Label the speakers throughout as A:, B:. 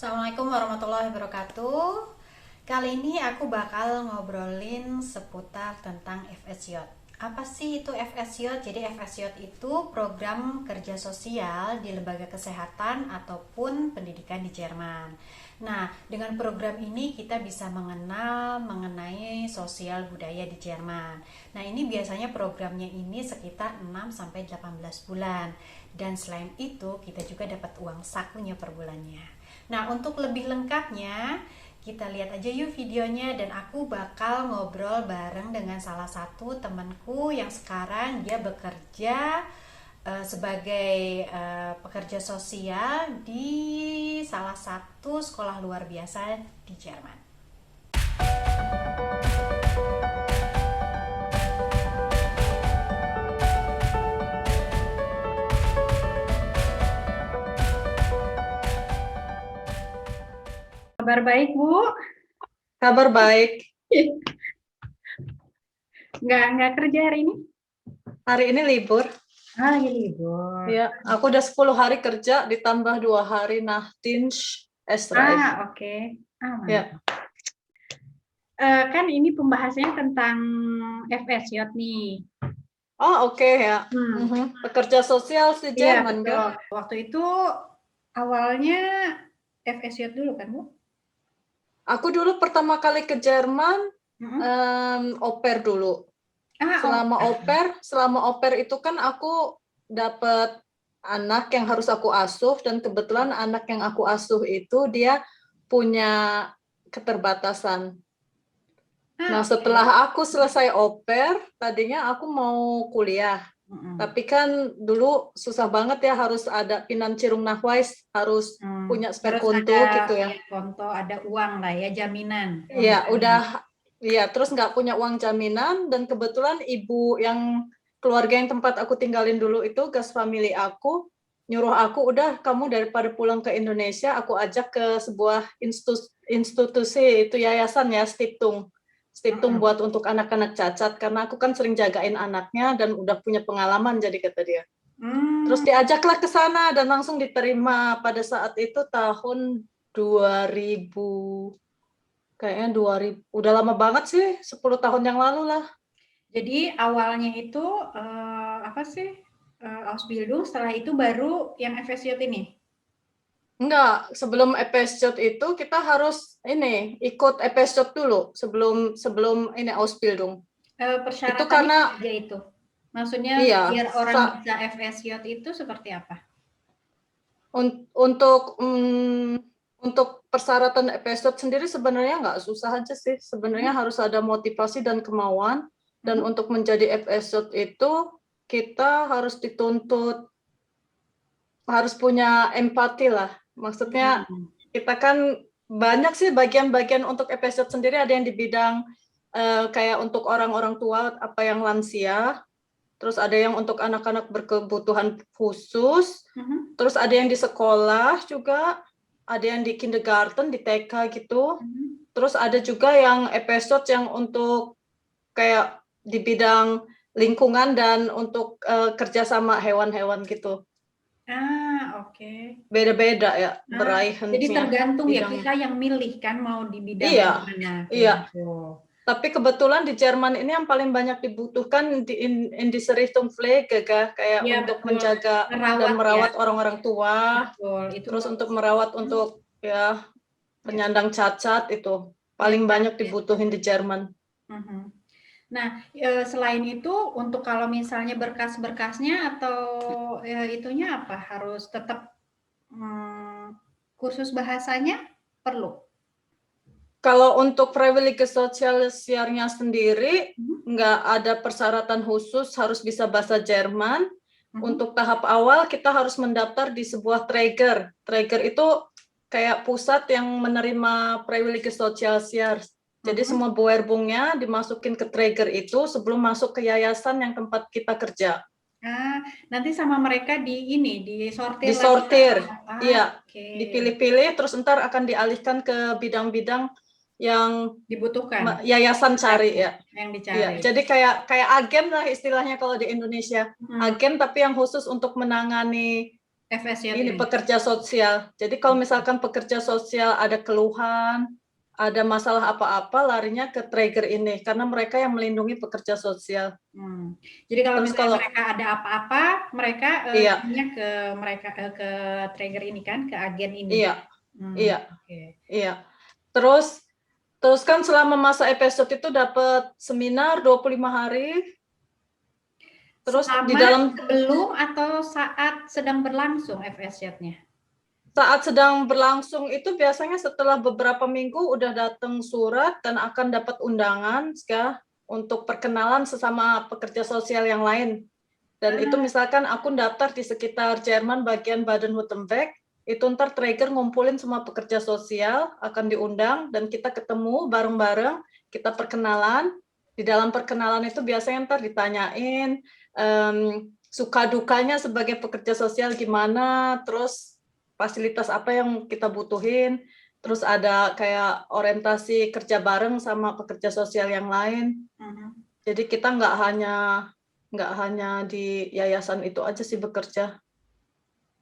A: Assalamualaikum warahmatullahi wabarakatuh. Kali ini aku bakal ngobrolin seputar tentang FSY. Apa sih itu FSY? Jadi FSY itu program kerja sosial di lembaga kesehatan ataupun pendidikan di Jerman. Nah, dengan program ini kita bisa mengenal mengenai sosial budaya di Jerman. Nah, ini biasanya programnya ini sekitar 6 sampai 18 bulan. Dan selain itu, kita juga dapat uang sakunya per bulannya. Nah, untuk lebih lengkapnya, kita lihat aja yuk videonya dan aku bakal ngobrol bareng dengan salah satu temanku yang sekarang dia bekerja sebagai pekerja sosial di salah satu sekolah luar biasa di Jerman. Kabar baik, Bu?
B: Kabar baik.
A: Nggak kerja hari ini?
B: Hari ini libur.
A: Lagi libur.
B: Ya, aku udah 10 hari kerja ditambah 2 hari Nachtdienst Esreich.
A: Oke. Aman.
B: Ya.
A: Kan ini pembahasannya tentang FSY nih.
B: Oh, oke ya. Pekerja sosial di Jerman kan?
A: Waktu itu awalnya FSY dulu kan, Bu?
B: Aku dulu pertama kali ke Jerman au pair dulu. Selama au pair itu kan aku dapat anak yang harus aku asuh dan kebetulan anak yang aku asuh itu dia punya keterbatasan. Nah, setelah aku selesai au pair, tadinya aku mau kuliah. Tapi kan dulu susah banget ya, harus ada Finanzierung Nachweis, harus punya konto gitu ya.
A: Konto, ada uang lah ya, jaminan.
B: Iya, terus nggak punya uang jaminan, dan kebetulan ibu yang keluarga yang tempat aku tinggalin dulu itu, Gastfamilie aku, nyuruh aku, udah kamu daripada pulang ke Indonesia, aku ajak ke sebuah institusi, itu yayasan ya, Stiftung buat untuk anak-anak cacat, karena aku kan sering jagain anaknya dan udah punya pengalaman, jadi kata dia. Terus diajaklah ke sana dan langsung diterima pada saat itu tahun 2000, kayaknya 2000, udah lama banget sih, 10 tahun yang lalu lah.
A: Jadi awalnya itu Ausbildung, setelah itu baru yang FSY ini?
B: Enggak, sebelum FSJ itu kita harus ikut FSJ dulu sebelum ini Ausbildung.
A: Persyaratannya
B: Itu karena
A: itu. Maksudnya biar orang bisa FSY itu seperti apa?
B: Untuk persyaratan FSJ sendiri sebenarnya nggak susah aja sih. Sebenarnya harus ada motivasi dan kemauan. Dan untuk menjadi FSJ itu kita harus dituntut, harus punya empati lah. Maksudnya kita kan banyak sih bagian-bagian untuk FSJ sendiri, ada yang di bidang kayak untuk orang-orang tua, apa yang lansia, terus ada yang untuk anak-anak berkebutuhan khusus, terus ada yang di sekolah juga, ada yang di kindergarten, di TK gitu, terus ada juga yang FSJ yang untuk kayak di bidang lingkungan dan untuk kerja sama hewan-hewan gitu.
A: Oke.
B: Beda-beda ya beraihannya.
A: Jadi tergantung ya, kita yang milih kan mau di bidang mana.
B: Iya. Tapi kebetulan di Jerman ini yang paling banyak dibutuhkan di Indisrichtung Pflege, kayak untuk menjaga dan merawat orang-orang tua. Terus untuk merawat untuk ya penyandang cacat, itu paling banyak dibutuhin di Jerman.
A: Nah, selain itu untuk kalau misalnya berkas-berkasnya atau itunya apa? Harus tetap kursus bahasanya perlu?
B: Kalau untuk Freiwillige Sozialisiarnya sendiri, nggak ada persyaratan khusus, harus bisa bahasa Jerman. Untuk tahap awal kita harus mendaftar di sebuah Träger. Träger itu kayak pusat yang menerima Freiwillige Sozialisiar. Jadi semua Bewerbungnya dimasukin ke Träger itu sebelum masuk ke yayasan yang tempat kita kerja.
A: Nanti sama mereka disortir.
B: Disortir, iya. Dipilih-pilih, terus ntar akan dialihkan ke bidang-bidang yang
A: dibutuhkan.
B: Yayasan cari ya.
A: Yang dicari.
B: Ya, jadi kayak agen lah istilahnya kalau di Indonesia. Agen tapi yang khusus untuk menangani
A: FSJ
B: ini
A: ini.
B: pekerja sosial. Jadi kalau misalkan pekerja sosial ada keluhan, ada masalah apa-apa, larinya ke trigger ini karena mereka yang melindungi pekerja sosial.
A: Jadi kalau
B: Terus
A: misalnya
B: kalau
A: mereka ada apa-apa, mereka
B: iya,
A: tanya ke mereka ke trigger ini kan, ke agen ini.
B: iya, iya,
A: Oke.
B: iya. Terus kan selama masa episode itu dapat seminar 25 hari. Terus di
A: Selama,
B: dalam
A: sebelum, atau saat sedang berlangsung FSJ-nya?
B: saat sedang berlangsung itu biasanya setelah beberapa minggu udah datang surat dan akan dapat undangan ya, untuk perkenalan sesama pekerja sosial yang lain. Dan itu misalkan aku daftar di sekitar Jerman bagian Baden-Württemberg, itu ntar trigger ngumpulin semua pekerja sosial, akan diundang, dan kita ketemu bareng-bareng, kita perkenalan. Di dalam perkenalan itu biasanya ntar ditanyain suka dukanya sebagai pekerja sosial gimana, terus fasilitas apa yang kita butuhin, terus ada kayak orientasi kerja bareng sama pekerja sosial yang lain. Jadi kita nggak hanya di yayasan itu aja sih bekerja.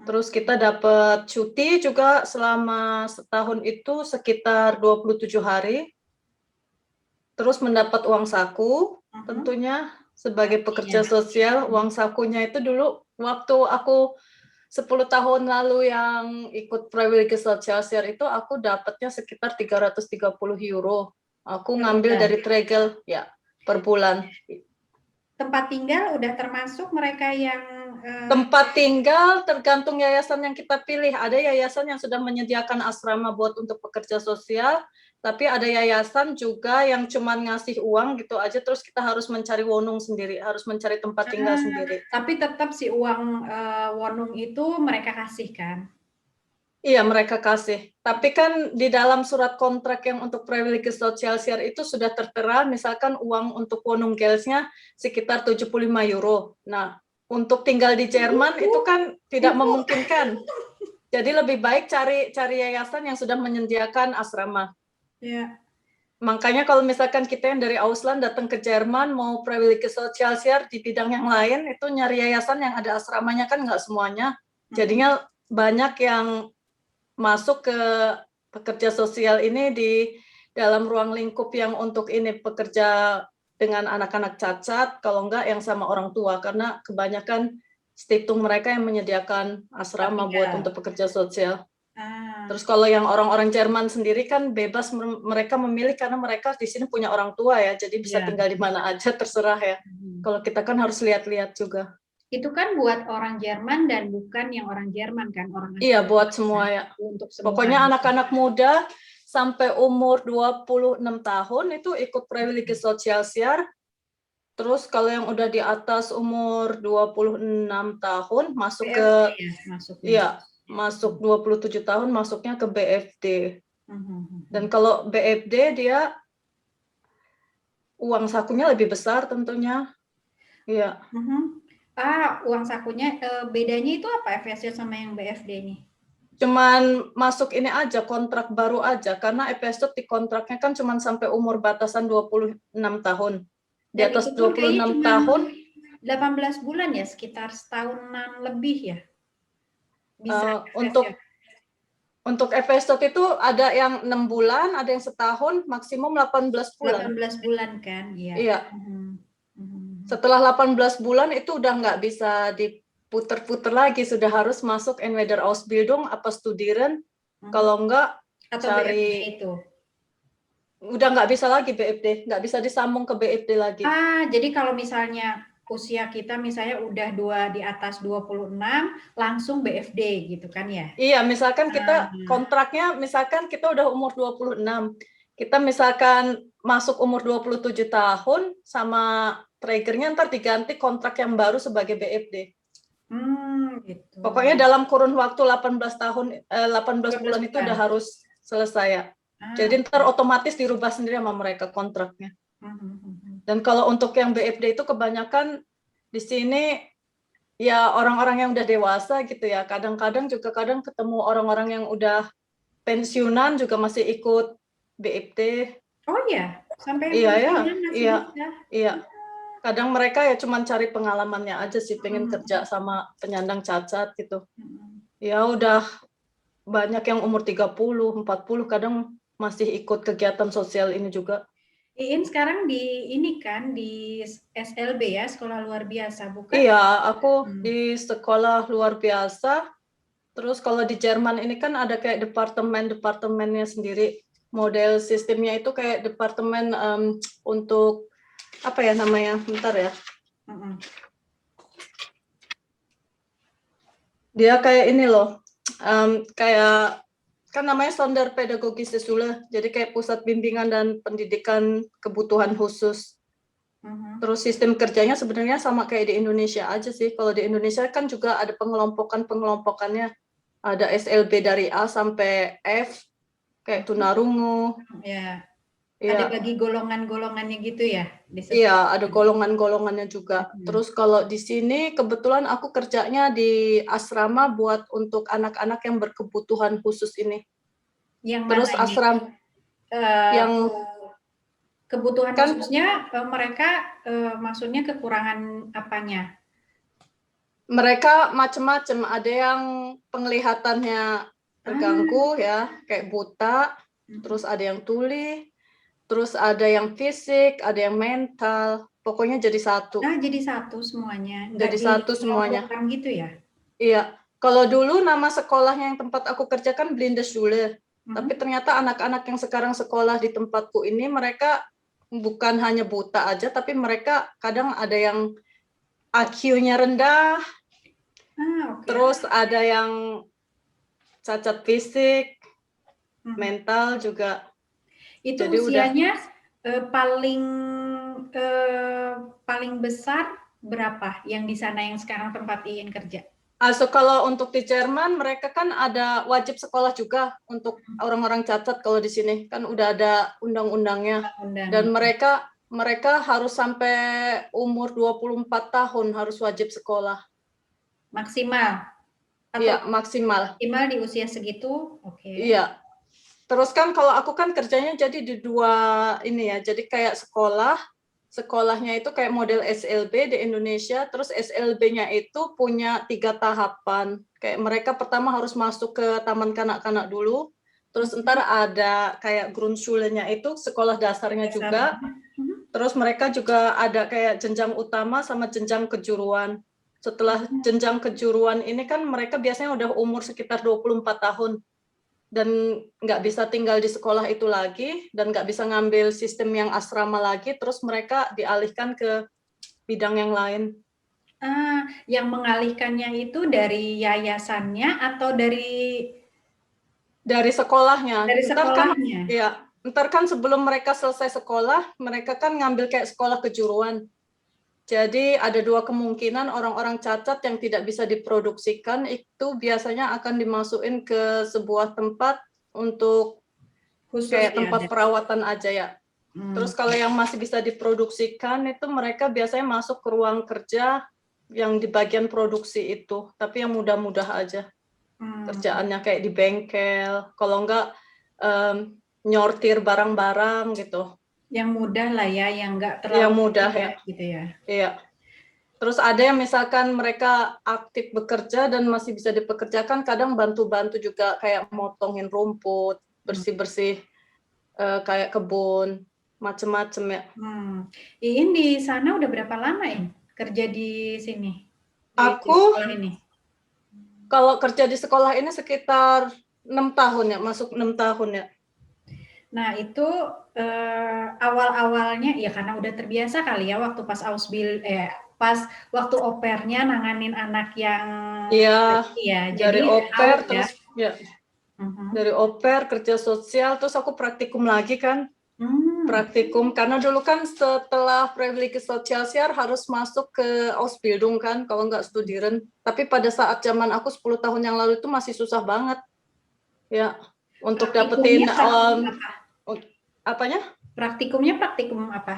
B: Terus kita dapat cuti juga selama setahun itu sekitar 27 hari. Terus mendapat uang saku, tentunya sebagai pekerja sosial, uang sakunya itu dulu waktu aku 10 tahun lalu yang ikut Freiwillige Sozialjahr itu aku dapatnya sekitar 330 euro. Aku ngambil dari Tregel ya per bulan.
A: Tempat tinggal udah termasuk mereka yang
B: tempat tinggal tergantung yayasan yang kita pilih. Ada yayasan yang sudah menyediakan asrama buat untuk pekerja sosial, tapi ada yayasan juga yang cuma ngasih uang gitu aja, terus kita harus mencari wonung sendiri, harus mencari tempat tinggal sendiri.
A: Tapi tetap si uang wonung itu mereka kasih kan?
B: Iya, mereka kasih. Tapi kan di dalam surat kontrak yang untuk Freiwillige Sozialjahr itu sudah tertera, misalkan uang untuk wonung gelsnya sekitar 75 euro. Nah, untuk tinggal di Jerman itu kan tidak memungkinkan. Jadi lebih baik cari yayasan yang sudah menyediakan asrama.
A: Ya.
B: Makanya kalau misalkan kita yang dari Ausland datang ke Jerman mau Freiwillige Sozialjahr di bidang yang lain, itu nyari yayasan yang ada asramanya kan nggak semuanya. Jadinya banyak yang masuk ke pekerja sosial ini di dalam ruang lingkup yang untuk ini pekerja dengan anak-anak cacat, kalau enggak yang sama orang tua, karena kebanyakan Stiftung mereka yang menyediakan asrama buat untuk pekerja sosial. Terus kalau yang orang-orang Jerman sendiri kan bebas mereka memilih karena mereka di sini punya orang tua ya, jadi bisa tinggal di mana aja terserah ya. Kalau kita kan harus lihat-lihat juga.
A: Itu kan buat orang Jerman dan bukan yang orang Jerman kan, orang asing.
B: Iya, buat semua ya.
A: Untuk semua.
B: Pokoknya anak-anak muda sampai umur 26 tahun itu ikut Freiwillige Sozialjahr. Terus kalau yang udah di atas umur 26 tahun masuk ke masuk 27 tahun masuknya ke BFD. Dan kalau BFD dia uang sakunya lebih besar tentunya. Iya.
A: Uang sakunya bedanya itu apa FSJ sama yang BFD nih?
B: Cuman masuk ini aja, kontrak baru aja, karena FSJ di kontraknya kan cuma sampai umur batasan 26 tahun. Di atas 26 tahun
A: 18 bulan ya, sekitar setahunan lebih ya. Bisa
B: untuk FSJ itu ada yang 6 bulan, ada yang setahun, maksimum 18 bulan.
A: 18 bulan kan, ya.
B: Iya. Setelah 18 bulan itu udah nggak bisa diputer-puter lagi, sudah harus masuk entweder Ausbildung apa Studieren, kalau nggak cari itu. Udah nggak bisa lagi BFD, nggak bisa disambung ke BFD lagi.
A: Jadi kalau misalnya usia kita misalnya udah di atas 26, langsung BFD gitu kan ya?
B: Iya, misalkan kita kontraknya, misalkan kita udah umur 26, kita misalkan masuk umur 27 tahun, sama triggernya ntar diganti kontrak yang baru sebagai BFD.
A: Gitu.
B: Pokoknya dalam kurun waktu 18 bulan itu udah harus selesai ya. Jadi ntar otomatis dirubah sendiri sama mereka kontraknya. Dan kalau untuk yang BFD itu kebanyakan di sini ya orang-orang yang udah dewasa gitu ya. Kadang-kadang juga ketemu orang-orang yang udah pensiunan juga masih ikut BFD.
A: Oh ya, sampai
B: iya. Kadang mereka ya cuma cari pengalamannya aja sih, pengen kerja sama penyandang cacat gitu. Ya udah banyak yang umur 30, 40 kadang masih ikut kegiatan sosial ini juga.
A: Iin sekarang di ini kan di SLB ya, sekolah luar biasa, bukan?
B: Iya, aku
A: Hmm.
B: di sekolah luar biasa. Terus kalau di Jerman ini kan ada kayak departemennya sendiri. Model sistemnya itu kayak departemen untuk apa ya namanya? Bentar ya.
A: Mm-mm.
B: Dia kayak ini loh. Kayak kan namanya Sonderpädagogische Schule. Jadi kayak pusat bimbingan dan pendidikan kebutuhan khusus.
A: Mhm.
B: Terus sistem kerjanya sebenarnya sama kayak di Indonesia aja sih. Kalau di Indonesia kan juga ada pengelompokannya. Ada SLB dari A sampai F, kayak tunarungu.
A: Ya, ada
B: Iya,
A: bagi golongan-golongannya gitu ya,
B: iya,
A: disesuaikan.
B: ada golongan-golongannya juga.
A: Mhm.
B: Terus kalau di sini kebetulan aku kerjanya di asrama buat untuk anak-anak yang berkebutuhan khusus ini.
A: Yang mana
B: Terus
A: ini? Eh,
B: yang
A: Kebutuhan
B: kan
A: khususnya mereka maksudnya kekurangan apanya?
B: mereka macam-macam. Ada yang penglihatannya
A: Ah,
B: terganggu ya, kayak buta.
A: mhm.
B: Terus ada yang tuli. Terus ada yang fisik, ada yang mental. Pokoknya jadi satu.
A: Ah, jadi satu semuanya, nggak
B: Jadi satu semuanya.
A: dikelompokkan gitu ya?
B: Iya, kalau dulu nama sekolahnya yang tempat aku kerjakan Blindeschule, tapi
A: Mhm.
B: ternyata anak-anak yang sekarang sekolah di tempatku ini mereka bukan hanya buta aja, tapi mereka kadang ada yang IQ-nya rendah,
A: Ah, oke.
B: terus ada yang cacat fisik,
A: Mhm.
B: mental juga.
A: Itu
B: Jadi udah.
A: usianya paling eh, paling besar berapa yang di sana yang sekarang tempat Iin kerja?
B: So kalau untuk di Jerman mereka kan ada wajib sekolah juga untuk orang-orang cacat. Kalau di sini kan udah ada undang-undangnya, dan
A: Undang-undangnya
B: mereka harus sampai umur 24 tahun harus wajib sekolah.
A: maksimal atau
B: Iya, maksimal.
A: maksimal di usia segitu? Oke.
B: Iya. Terus kan kalau aku kan kerjanya jadi di dua ini ya. Jadi kayak sekolahnya itu kayak model SLB di Indonesia, terus SLB-nya itu punya 3 tahapan. Kayak mereka pertama harus masuk ke taman kanak-kanak dulu, terus ntar
A: Mhm.
B: ada kayak Grundschule-nya itu sekolah dasarnya juga,
A: Dasarnya. Mhm.
B: terus mereka juga ada kayak jenjang utama sama jenjang kejuruan. Setelah jenjang kejuruan ini kan mereka biasanya udah umur sekitar 24 tahun dan nggak bisa tinggal di sekolah itu lagi dan nggak bisa ngambil sistem yang asrama lagi, terus mereka dialihkan ke bidang yang lain.
A: Ah, yang mengalihkannya itu dari yayasannya atau
B: Dari sekolahnya
A: dari
B: ntar kan,
A: sekolahnya?
B: ya ntar kan sebelum mereka selesai sekolah mereka kan ngambil kayak sekolah kejuruan. Jadi ada dua kemungkinan, orang-orang cacat yang tidak bisa diproduksikan itu biasanya akan dimasukin ke sebuah tempat untuk
A: Khusus
B: kayak
A: ya
B: tempat
A: dari
B: perawatan aja ya.
A: hmm.
B: Terus kalau yang masih bisa diproduksikan itu mereka biasanya masuk ke ruang kerja yang di bagian produksi itu, tapi yang mudah-mudah aja
A: Hmm.
B: kerjaannya kayak di bengkel, kalau enggak nyortir barang-barang gitu.
A: Yang mudah lah ya, yang nggak terlalu
B: Yang mudah ya.
A: berat gitu ya.
B: Iya. Terus ada yang misalkan mereka aktif bekerja dan masih bisa dipekerjakan, kadang bantu-bantu juga kayak motongin rumput,
A: Hmm.
B: bersih-bersih kayak kebun, macem-macem ya.
A: Iin di sana udah berapa lama ya kerja di sini, di
B: Aku
A: sekolah ini?
B: kalau kerja di sekolah ini sekitar 6 tahun ya, masuk 6 tahun ya.
A: Nah itu awal-awalnya ya karena udah terbiasa kali ya waktu pas Ausbil pas waktu opernya nanganin anak yang
B: Iya,
A: ya
B: dari
A: jadi tahu
B: oper
A: ya.
B: terus ya
A: Mhm.
B: dari oper kerja sosial terus aku praktikum lagi kan.
A: Hmm.
B: Praktikum karena dulu kan setelah Freiwillige Sozialjahr harus masuk ke Ausbildung kan kalau nggak studieren. Tapi pada saat zaman aku 10 tahun yang lalu itu masih susah banget ya untuk
A: Praktikumnya
B: dapetin
A: praktikum apa?
B: apanya?
A: Praktikum apa?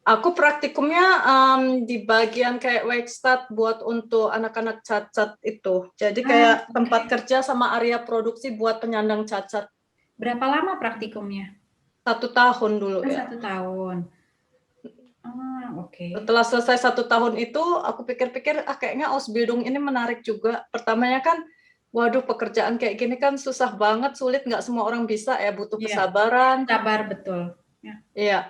B: Aku praktikumnya di bagian kayak Werkstatt buat untuk anak-anak cacat itu. Jadi
A: Ah,
B: kayak tempat
A: oke.
B: kerja sama area produksi buat penyandang cacat.
A: Berapa lama praktikumnya?
B: 1 tahun dulu
A: Ah,
B: ya.
A: 1 tahun. Ah, oke.
B: Setelah selesai 1 tahun itu, aku pikir-pikir, kayaknya Ausbildung ini menarik juga. Pertamanya kan waduh pekerjaan kayak gini kan susah banget, sulit, nggak semua orang bisa ya, butuh
A: Iya,
B: kesabaran.
A: sabar betul. Ya.
B: Iya,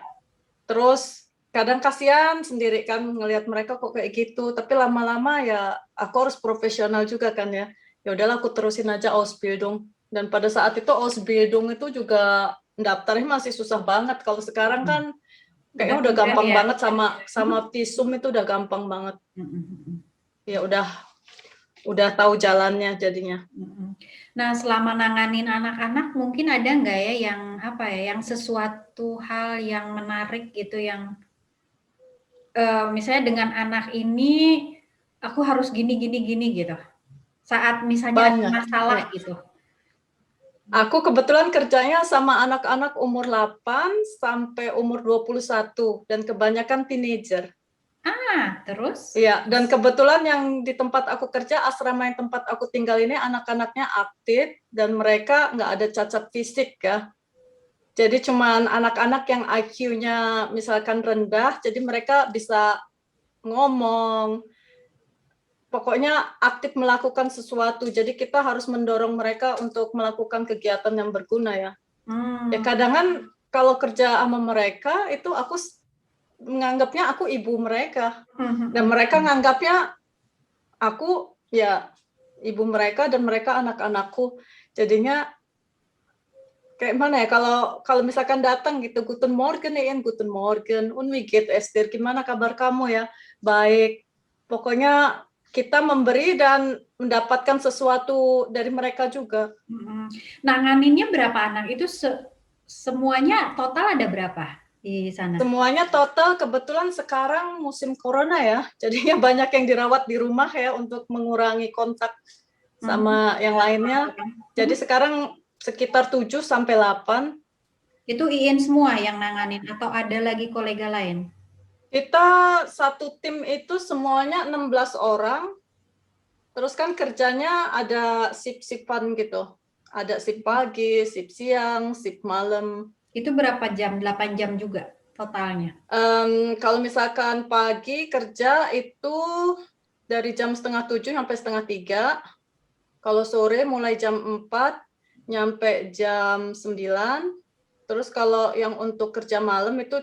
B: terus kadang kasihan sendiri kan ngelihat mereka kok kayak gitu, tapi lama-lama ya aku harus profesional juga kan ya. Ya udahlah aku terusin aja Ausbildung. Dan pada saat itu Ausbildung itu juga daftarnya masih susah banget. Kalau sekarang kan
A: Udah
B: kayaknya udah
A: mudah
B: gampang
A: ya.
B: banget, sama visum itu udah gampang banget. Ya udah tahu jalannya jadinya.
A: Nah, selama nanganin anak-anak mungkin ada nggak ya yang apa ya, yang sesuatu hal yang menarik gitu yang misalnya dengan anak ini aku harus gini gini gini gitu. Saat misalnya ada
B: Banyak.
A: masalah
B: Ya.
A: gitu.
B: Aku kebetulan kerjanya sama anak-anak umur 8 sampai umur 21 dan kebanyakan teenager.
A: Terus?
B: Iya, dan kebetulan yang di tempat aku kerja, asrama yang tempat aku tinggal ini anak-anaknya aktif dan mereka nggak ada cacat fisik ya. Jadi cuman anak-anak yang IQ-nya misalkan rendah, jadi mereka bisa ngomong, pokoknya aktif melakukan sesuatu. Jadi kita harus mendorong mereka untuk melakukan kegiatan yang berguna ya. Ya kadang kan kalau kerja sama mereka itu aku menganggapnya aku ibu mereka. Dan mereka nganggapnya aku ya ibu mereka dan mereka anak-anakku. Jadinya kayak mana ya, kalau misalkan datang gitu, Guten Morgen Ian, Guten Morgen, und wie geht es dir, gimana kabar kamu ya? Baik. Pokoknya kita memberi dan mendapatkan sesuatu dari mereka juga.
A: Nanganinnya berapa anak? Itu semuanya total ada berapa di sana?
B: Semuanya total kebetulan sekarang musim corona ya, jadinya banyak yang dirawat di rumah ya untuk mengurangi kontak sama yang lainnya. Jadi sekarang sekitar 7 sampai 8.
A: Itu Iin semua yang nanganin atau ada lagi kolega lain?
B: Kita satu tim itu semuanya 16 orang. Terus kan kerjanya ada shift-shiftan gitu. Ada shift pagi, shift siang, shift malam.
A: Itu berapa jam? 8 jam juga totalnya?
B: Kalau misalkan pagi kerja itu dari jam 6:30 sampai 2:30. Kalau sore mulai jam 4 nyampe jam 9. Terus kalau yang untuk kerja malam itu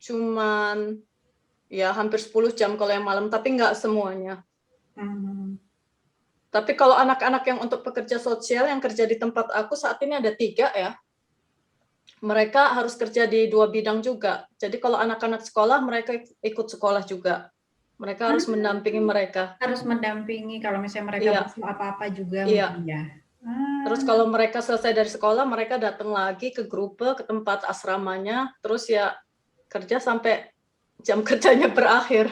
B: cuman ya hampir 10 jam kalau yang malam, tapi nggak semuanya. Tapi kalau anak-anak yang untuk pekerja sosial yang kerja di tempat aku saat ini ada 3 ya. Mereka harus kerja di 2 bidang juga. Jadi kalau anak-anak sekolah mereka ikut sekolah juga. Mereka harus mendampingi mereka.
A: Harus mendampingi kalau misalnya mereka butuh apa-apa juga mungkin ya.
B: Terus kalau mereka selesai dari sekolah, mereka datang lagi ke grupe, ke tempat asramanya, terus ya kerja sampai jam kerjanya berakhir.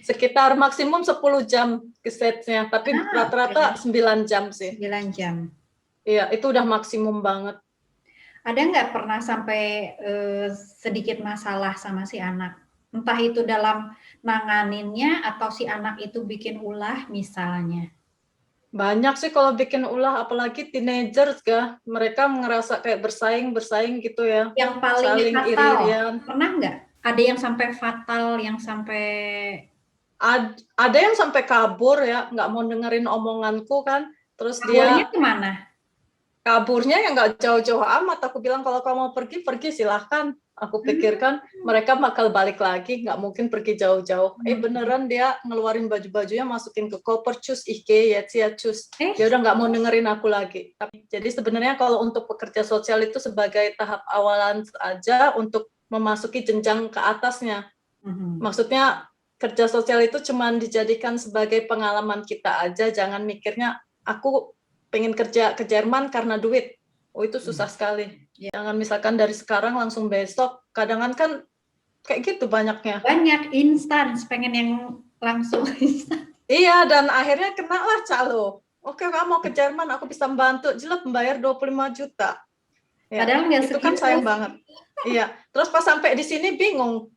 B: Sekitar maksimum 10 jam kesetnya, tapi rata-rata 9 jam sih.
A: 9 jam.
B: Iya, itu udah maksimum banget.
A: Ada nggak pernah sampai sedikit masalah sama si anak? Entah itu dalam nanganinnya atau si anak itu bikin ulah misalnya.
B: Banyak sih kalau bikin ulah, apalagi teenagers ya. Mereka ngerasa kayak bersaing gitu ya.
A: Yang paling
B: saling
A: fatal,
B: iri-irian.
A: pernah nggak? Ada yang sampai fatal, yang sampai...
B: Ada yang sampai kabur ya, nggak mau dengerin omonganku kan. Terus
A: kaburnya
B: dia
A: kemana?
B: Kaburnya ya nggak jauh-jauh amat. Aku bilang kalau kamu mau pergi silahkan. Aku pikirkan mereka bakal balik lagi, nggak mungkin pergi jauh-jauh. Beneran dia ngeluarin baju-bajunya, masukin ke koper, cus, jetzt ya cus. Dia udah nggak mau dengerin aku lagi. Jadi sebenarnya kalau untuk pekerja sosial itu sebagai tahap awalan aja untuk memasuki jenjang ke atasnya. Maksudnya kerja sosial itu cuma dijadikan sebagai pengalaman kita aja, jangan mikirnya aku pengen kerja ke Jerman karena duit. Itu susah sekali. Jangan misalkan dari sekarang langsung besok. Kadang kan kayak gitu banyaknya.
A: Banyak instan, pengen yang langsung instan.
B: Iya, dan akhirnya kena lah calo. Oke, kamu mau ke Jerman, aku bisa membantu. Jelek membayar 25 juta. Ya,
A: padahal nggak
B: itu kan sayang banget. Iya. Terus pas sampai di sini bingung.